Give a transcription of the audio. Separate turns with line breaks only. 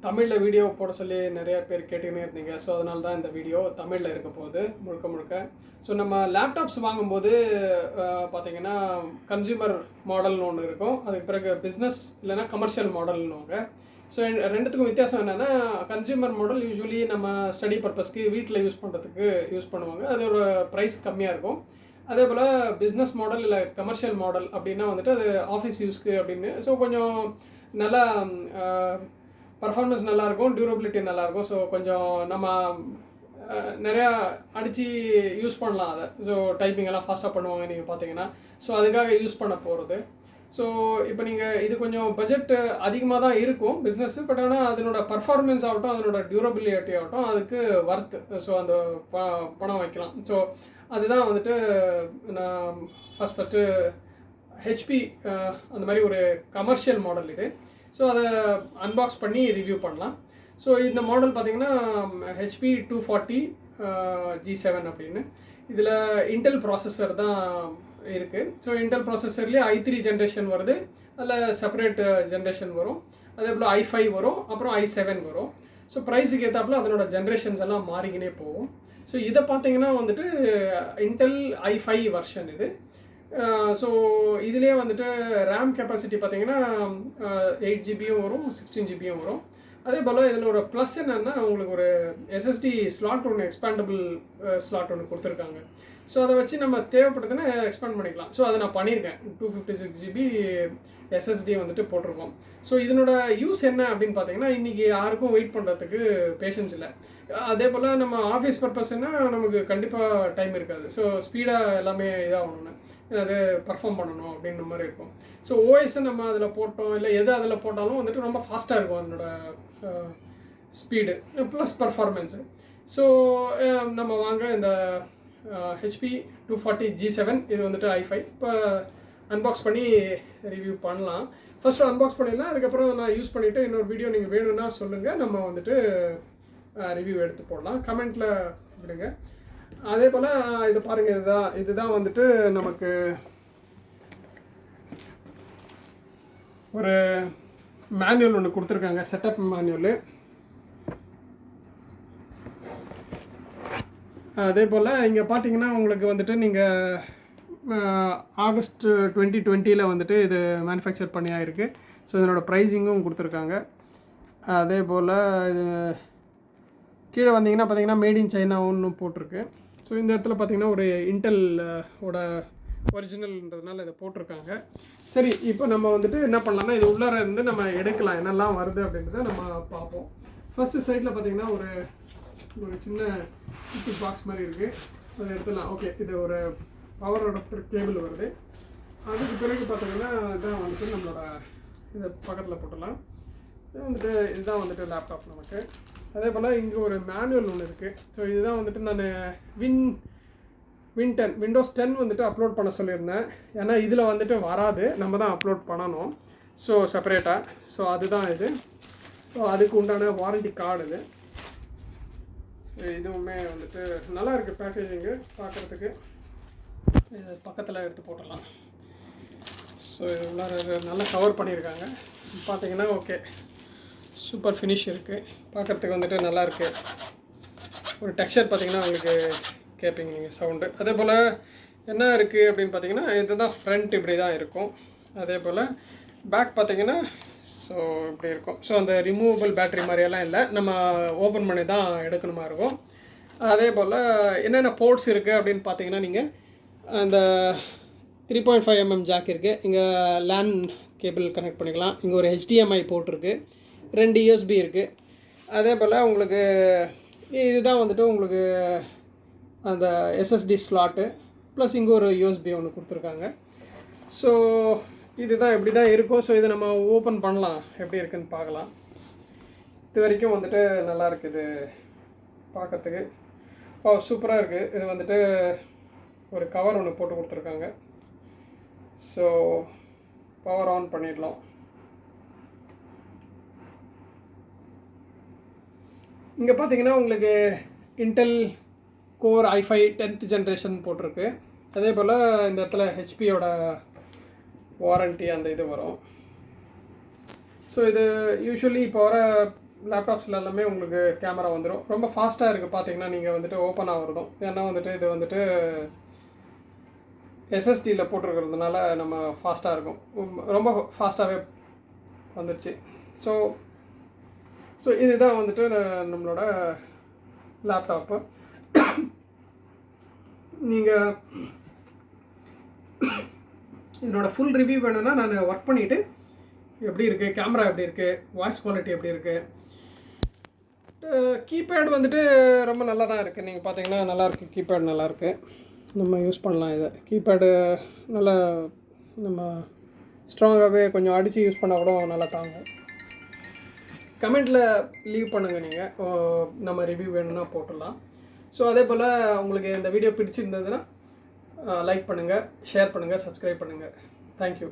தமிழில் வீடியோ போட சொல்லி நிறையா பேர் கேட்டுக்கினே இருந்தீங்க. ஸோ அதனால தான் இந்த வீடியோ தமிழில் இருக்க போகுது முழுக்க. ஸோ நம்ம லேப்டாப்ஸ் வாங்கும்போது பார்த்திங்கன்னா கன்சியூமர் மாடல்னு ஒன்று இருக்கும். அதுக்கு பிறகு பிஸ்னஸ் இல்லைனா கமர்ஷியல் மாடல்னுவாங்க. ஸோ ரெண்டுத்துக்கும் வித்தியாசம் என்னென்னா, கன்சியூமர் மாடல் யூஸ்வலி நம்ம ஸ்டடி பர்பஸ்க்கு வீட்டில் யூஸ் பண்ணுறதுக்கு யூஸ் பண்ணுவாங்க. அதோட ப்ரைஸ் கம்மியாக இருக்கும். அதே போல் பிஸ்னஸ் மாடல் இல்லை கமர்ஷியல் மாடல் அப்படின்னா வந்துட்டு அது ஆஃபீஸ் யூஸ்க்கு அப்படின்னு. ஸோ கொஞ்சம் நல்லா பர்ஃபார்மன்ஸ் நல்லாயிருக்கும், டியூரபிலிட்டி நல்லாயிருக்கும். ஸோ கொஞ்சம் நம்ம நிறையா அடித்து யூஸ் பண்ணலாம் அதை. ஸோ டைப்பிங் எல்லாம் ஃபாஸ்ட்டாக பண்ணுவாங்க நீங்கள் பார்த்தீங்கன்னா. ஸோ அதுக்காக யூஸ் பண்ண போகிறது. ஸோ இப்போ நீங்கள் இது கொஞ்சம் பட்ஜெட் அதிகமாக தான் இருக்கும் பிஸ்னஸ்ஸு. பட் ஆனால் அதனோட பர்ஃபார்மன்ஸ் ஆகட்டும், அதனோட டியூரபிலிட்டி ஆகட்டும், அதுக்கு வர்த்து. ஸோ அந்த பணம் வைக்கலாம். ஸோ அதுதான் வந்துட்டு நான் ஃபஸ்ட்டு ஹெச்பி அந்த மாதிரி ஒரு கமர்ஷியல் மாடல் இது. ஸோ அதை அன்பாக்ஸ் பண்ணி ரிவ்யூ பண்ணலாம். ஸோ இந்த மாடல் பார்த்திங்கன்னா ஹெச்பி 240 G7 அப்படின்னு. இதில் இன்டெல் ப்ராசஸர் தான் இருக்குது. ஸோ இன்டெல் ப்ராசஸர்லேயே i3 ஜென்ரேஷன் வருது. அதில் செப்பரேட் ஜென்ரேஷன் வரும். அதே போல் i5 வரும், அப்புறம் i7 வரும். ஸோ ப்ரைஸுக்கு ஏற்றாப்புல அதனோட ஜென்ரேஷன்ஸ் எல்லாம் மாறிக்கினே போகும். ஸோ இதை பார்த்திங்கன்னா வந்துட்டு இன்டெல் i5 வெர்ஷன் இது. ஸோ இதிலே வந்துட்டு ரேம் கெப்பாசிட்டி பார்த்திங்கன்னா 8 ஜிபியும் வரும், 16 ஜிபியும் வரும். அதே போல் இதில் ஒரு ப்ளஸ் என்னென்னா, உங்களுக்கு ஒரு எஸ்எஸ்டி ஸ்லாட் ஒன்று, எக்ஸ்பேண்டபிள் ஸ்லாட் ஒன்று கொடுத்துருக்காங்க. ஸோ அதை வச்சு நம்ம தேவைப்படுதுன்னா எக்ஸ்பேண்ட் பண்ணிக்கலாம். ஸோ அதை நான் பண்ணியிருக்கேன். 256 ஜிபி எஸ்எஸ்டி வந்துட்டு போட்டிருக்கோம். ஸோ இதனோட யூஸ் என்ன அப்படின்னு பார்த்தீங்கன்னா, இன்றைக்கி யாருக்கும் வெயிட் பண்ணுறதுக்கு பேஷன்ஸ் இல்லை. அதே போல் நம்ம ஆஃபீஸ் பர்பஸ்னால் நமக்கு கண்டிப்பாக டைம் இருக்காது. ஸோ ஸ்பீடாக எல்லாமே இதாகணுன்னு, அது பர்ஃபார்ம் பண்ணணும் அப்படின்ற மாதிரி இருக்கும். ஸோ ஓஎஸை நம்ம அதில் போட்டோம், இல்லை எது அதில் போட்டாலும் வந்துட்டு ரொம்ப ஃபாஸ்ட்டாக இருக்கும் அதனோட ஸ்பீடு ப்ளஸ் பர்ஃபார்மன்ஸு. ஸோ நம்ம வாங்க இந்த ஹெச்பி 240 G7 இது வந்துட்டு i5 இப்போ அன்பாக்ஸ் பண்ணி ரிவ்யூ பண்ணலாம். ஃபஸ்ட்டு அன்பாக்ஸ் பண்ணிடலாம். அதுக்கப்புறம் நான் யூஸ் பண்ணிவிட்டு இன்னொரு வீடியோ நீங்கள் வேணும்னா சொல்லுங்கள், நம்ம வந்துட்டு ரிவ்யூ எடுத்து போடலாம், கமெண்ட்டில் விடுங்க. அதே போல் இது பாருங்கள், இதுதான் வந்துட்டு நமக்கு ஒரு மேனுவல் ஒன்று கொடுத்துருக்காங்க, செட்டப் மேனுவலு. அதே போல் இங்கே பார்த்தீங்கன்னா உங்களுக்கு வந்துட்டு நீங்கள் ஆகஸ்ட் 2020 வந்துட்டு இது மேனுஃபேக்சர் பண்ணி ஆகிருக்கு. ஸோ இதனோட ப்ரைஸிங்கும் கொடுத்துருக்காங்க. அதே போல் இது கீழே வந்தீங்கன்னா பார்த்தீங்கன்னா மேட் இன் சைனா ஒன்று போட்டிருக்கு. ஸோ இந்த இடத்துல பார்த்தீங்கன்னா ஒரு இன்டெல் ஓட ஒரிஜினல்ன்றதுனால இதை போட்டிருக்காங்க. சரி, இப்போ நம்ம வந்துட்டு என்ன பண்ணலாம்னா, இது உள்ளார இருந்து நம்ம எடுக்கலாம், என்னெல்லாம் வருது அப்படின்றத நம்ம பார்ப்போம். ஃபஸ்ட்டு சைடில் பார்த்தீங்கன்னா ஒரு சின்ன பாக்ஸ் மாதிரி இருக்குது, அதை எடுத்துடலாம். ஓகே, இது ஒரு பவர் அடாப்டர் கேபிள் வருது. அதுக்கு பிறகு பார்த்தீங்கன்னா இதான் வந்துட்டு நம்மளோட இதை பக்கத்தில் போட்டலாம். இதுதான் வந்துட்டு லேப்டாப் நமக்கு. அதே போல் இங்கே ஒரு மேனுவல் ஒன்று இருக்குது. ஸோ இதுதான் வந்துட்டு நான் விண்டோஸ் 10 வந்துட்டு அப்லோட் பண்ண சொல்லியிருந்தேன். ஏன்னா இதில் வந்துட்டு வராது, நம்ம தான் அப்லோட் பண்ணணும். ஸோ செப்பரேட்டாக. ஸோ அதுதான் இது. ஸோ அதுக்கு உண்டான வாரண்டி கார்டு இது. இதுவுமே வந்துட்டு நல்லா இருக்குது பேக்கேஜிங்கு பார்க்குறதுக்கு. இது பக்கத்தில் எடுத்து போட்டுடலாம். ஸோ இது நல்லா கவர் பண்ணியிருக்காங்க பார்த்தீங்கன்னா. ஓகே, சூப்பர் ஃபினிஷ் இருக்குது, பார்க்குறதுக்கு வந்துட்டு நல்லாயிருக்கு. ஒரு டெக்ஸ்சர் பார்த்திங்கன்னா உங்களுக்கு கேட்பீங்க நீங்கள் சவுண்டு. அதே போல் என்ன இருக்குது அப்படின்னு பார்த்தீங்கன்னா, இதுதான் ஃப்ரண்ட், இப்படி தான் இருக்கும். அதே போல் பேக் பார்த்திங்கன்னா ஸோ இப்படி இருக்கும். ஸோ அந்த ரிமூவபிள் பேட்ரி மாதிரியெல்லாம் இல்லை, நம்ம ஓப்பன் பண்ணி தான் எடுக்கணுமா இருக்கும். அதே போல் என்னென்ன போர்ட்ஸ் இருக்குது அப்படின்னு பார்த்தீங்கன்னா, நீங்கள் அந்த 3.5 mm ஜாக் இருக்குது. இங்கே லேன் கேபிள் கனெக்ட் பண்ணிக்கலாம். இங்கே ஒரு HDMI போர்ட் இருக்குது, 2 USB இருக்குது. அதே போல் உங்களுக்கு இதுதான் வந்துட்டு உங்களுக்கு அந்த SSD ஸ்லாட்டு ப்ளஸ் இங்கே ஒரு USB ஒன்று கொடுத்துருக்காங்க. ஸோ இதுதான் இப்படி தான் இருக்கும். ஸோ இதை நம்ம ஓப்பன் பண்ணலாம், எப்படி இருக்குதுன்னு பார்க்கலாம். இது வரைக்கும் வந்துட்டு நல்லா இருக்குது பார்க்குறதுக்கு. சூப்பராக இருக்குது. இது வந்துட்டு ஒரு கவர் ஒன்று போட்டு கொடுத்துருக்காங்க. ஸோ பவர் ஆன் பண்ணிடலாம். இங்கே பார்த்தீங்கன்னா உங்களுக்கு Intel core i5 10th generation போட்டிருக்கு. அதே போல் இந்த இடத்துல ஹெச்பியோட வாரண்ட்டி அந்த இது வரும். ஸோ இது யூஸ்வலி இப்போ வர லேப்டாப்ஸில் எல்லாமே உங்களுக்கு கேமரா வந்துடும். ரொம்ப ஃபாஸ்ட்டாக இருக்குது பார்த்தீங்கன்னா நீங்கள் வந்துட்டு ஓப்பன் ஆகிறதும். ஏன்னா வந்துட்டு இது வந்துட்டு எஸ்எஸ்டியில் போட்டிருக்கிறதுனால நம்ம ஃபாஸ்ட்டாக இருக்கும், ரொம்ப ஃபாஸ்ட்டாகவே வந்துடுச்சு. ஸோ இதுதான் வந்துட்டு நம்மளோட லேப்டாப்பு. நீங்கள் இதனோட ஃபுல் ரிவ்யூ வேணும்னா நான் ஒர்க் பண்ணிவிட்டு எப்படி இருக்குது, கேமரா எப்படி இருக்குது, வாய்ஸ் குவாலிட்டி எப்படி இருக்குது. கீபேட் வந்துட்டு ரொம்ப நல்லா தான் இருக்குது. நீங்கள் பார்த்தீங்கன்னா நல்லாயிருக்கு, கீபேட் நல்லாயிருக்கு, நம்ம யூஸ் பண்ணலாம். இதை கீபேடு நல்லா நம்ம ஸ்ட்ராங்காகவே கொஞ்சம் அடித்து யூஸ் பண்ணால் கூட நல்லா தாங்கும். கமெண்ட்டில் லீவ் பண்ணுங்கள் நீங்கள், நம்ம ரிவ்யூ வேணும்னா போட்டுடலாம். ஸோ அதே போல் உங்களுக்கு இந்த வீடியோ பிடிச்சிருந்ததுன்னா லைக் பண்ணுங்கள், ஷேர் பண்ணுங்கள், சப்ஸ்கிரைப் பண்ணுங்கள். தேங்க்யூ.